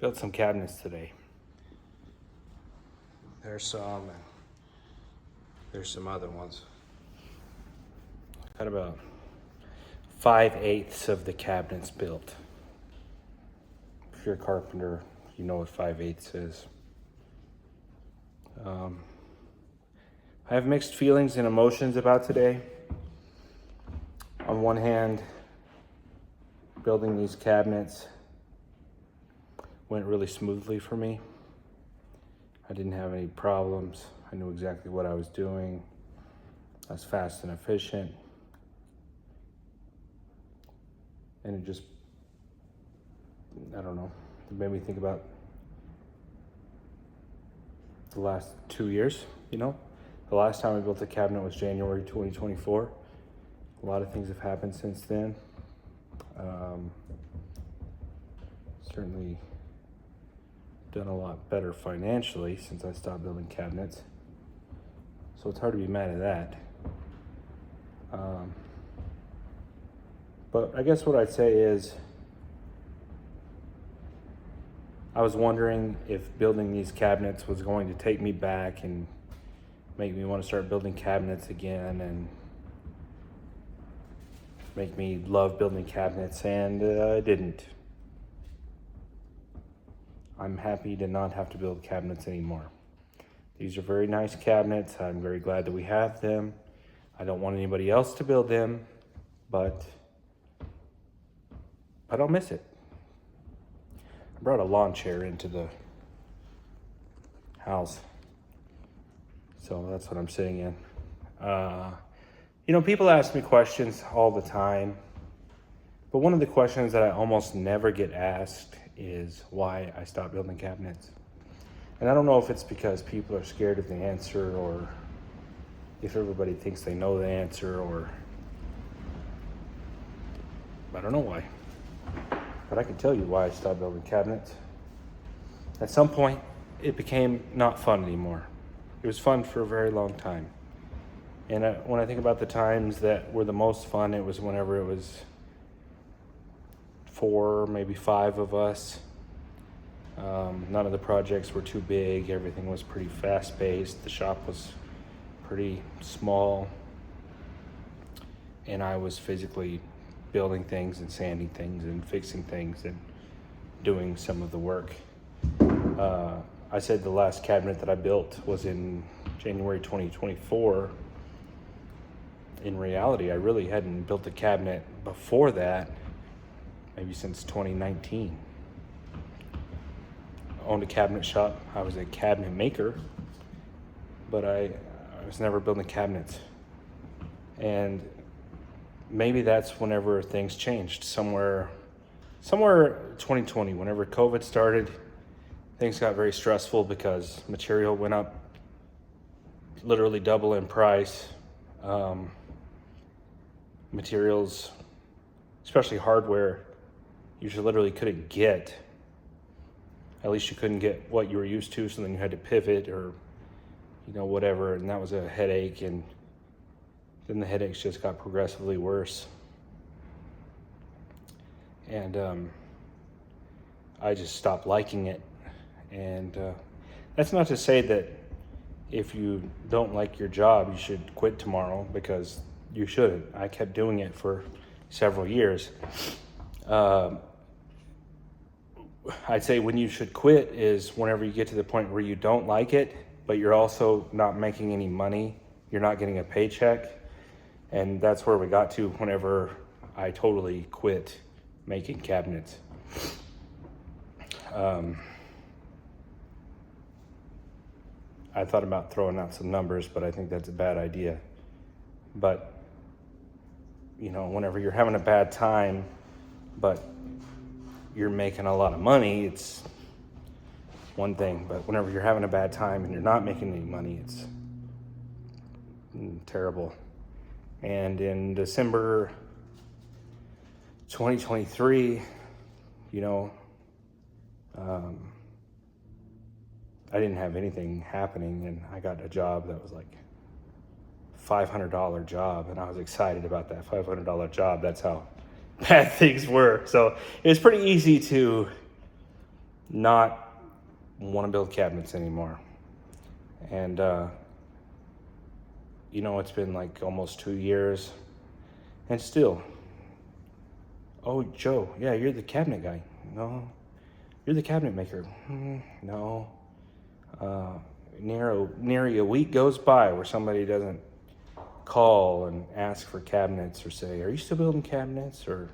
Built some cabinets today. There's some, and there's some other ones. Got about 5/8 of the cabinets built. If you're a carpenter, you know what 5/8 is. I have mixed feelings and emotions about today. On one hand, building these cabinets went really smoothly for me. I didn't have any problems. I knew exactly what I was doing. I was fast and efficient. And it just, I don't know, it made me think about the last 2 years, you know? The last time I built a cabinet was January 2024. A lot of things have happened since then. Certainly done a lot better financially since I stopped building cabinets. So it's hard to be mad at that. But I guess what I'd say is, I was wondering if building these cabinets was going to take me back and make me want to start building cabinets again and make me love building cabinets, and it didn't. I'm happy to not have to build cabinets anymore. These are very nice cabinets. I'm very glad that we have them. I don't want anybody else to build them, but I don't miss it. I brought a lawn chair into the house, so that's what I'm sitting in. People ask me questions all the time, but one of the questions that I almost never get asked is why I stopped building cabinets. And I don't know if it's because people are scared of the answer, or if everybody thinks they know the answer, or I don't know why. But I can tell you why I stopped building cabinets. At some point, it became not fun anymore. It was fun for a very long time. And when I think about the times that were the most fun, it was whenever it was 4, maybe 5 of us. None of the projects were too big. Everything was pretty fast-paced. The shop was pretty small. And I was physically building things and sanding things and fixing things and doing some of the work. I said the last cabinet that I built was in January 2024. In reality, I really hadn't built a cabinet before that, maybe since 2019. I owned a cabinet shop. I was a cabinet maker, but I was never building cabinets. And maybe that's whenever things changed. Somewhere 2020, whenever COVID started, things got very stressful because material went up literally double in price. Materials, especially hardware, you just literally couldn't get. At least you couldn't get what you were used to, so then you had to pivot or, whatever, and that was a headache, and then the headaches just got progressively worse. And I just stopped liking it. And that's not to say that if you don't like your job, you should quit tomorrow, because you shouldn't. I kept doing it for several years. I'd say when you should quit is whenever you get to the point where you don't like it, but you're also not making any money. You're not getting a paycheck. And that's where we got to whenever I totally quit making cabinets. I thought about throwing out some numbers, but I think that's a bad idea. But, whenever you're having a bad time, but you're making a lot of money, it's one thing. But whenever you're having a bad time and you're not making any money, it's terrible. And in December 2023, I didn't have anything happening, and I got a job that was like $500 job, and I was excited about that $500 job. That's how bad things were. So it was pretty easy to not want to build cabinets anymore. And, you know, it's been like almost 2 years. And still, oh, Joe, yeah, you're the cabinet guy. No, you're the cabinet maker. No. Nearly a week goes by where somebody doesn't call and ask for cabinets or say, are you still building cabinets, or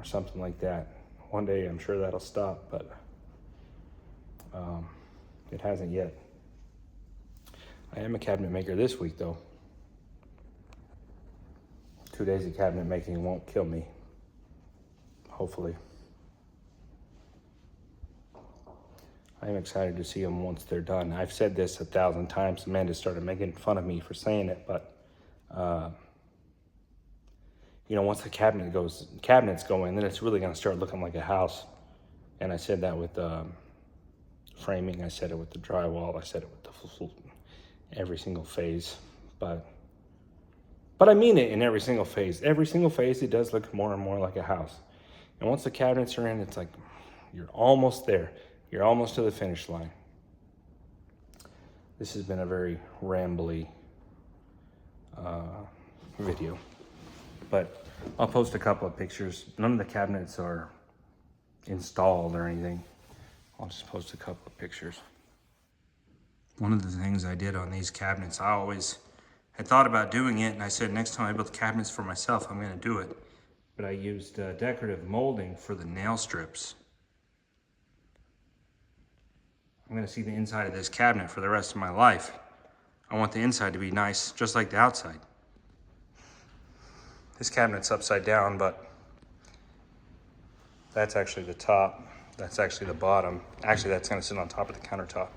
something like that. One day I'm sure that'll stop, but it hasn't yet. I am a cabinet maker this week though. 2 days of cabinet making won't kill me, hopefully. I am excited to see them once they're done. I've said this 1,000 times. Amanda started making fun of me for saying it, but you know, once the cabinets go in, then it's really going to start looking like a house. And I said that with framing. I said it with the drywall. I said it with every single phase. But I mean it in every single phase. Every single phase, it does look more and more like a house. And once the cabinets are in, it's like you're almost there. You're almost to the finish line. This has been a very rambly video, but I'll post a couple of pictures. None of the cabinets are installed or anything. I'll just post a couple of pictures. One of the things I did on these cabinets, I always had thought about doing it, and I said next time I build cabinets for myself, I'm going to do it. But I used decorative molding for the nail strips. I'm going to see the inside of this cabinet for the rest of my life. I want the inside to be nice, just like the outside. This cabinet's upside down, but that's actually the top. That's actually the bottom. Actually, that's going to sit on top of the countertop.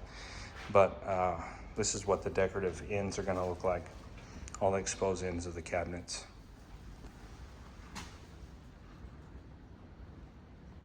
But this is what the decorative ends are going to look like. All the exposed ends of the cabinets.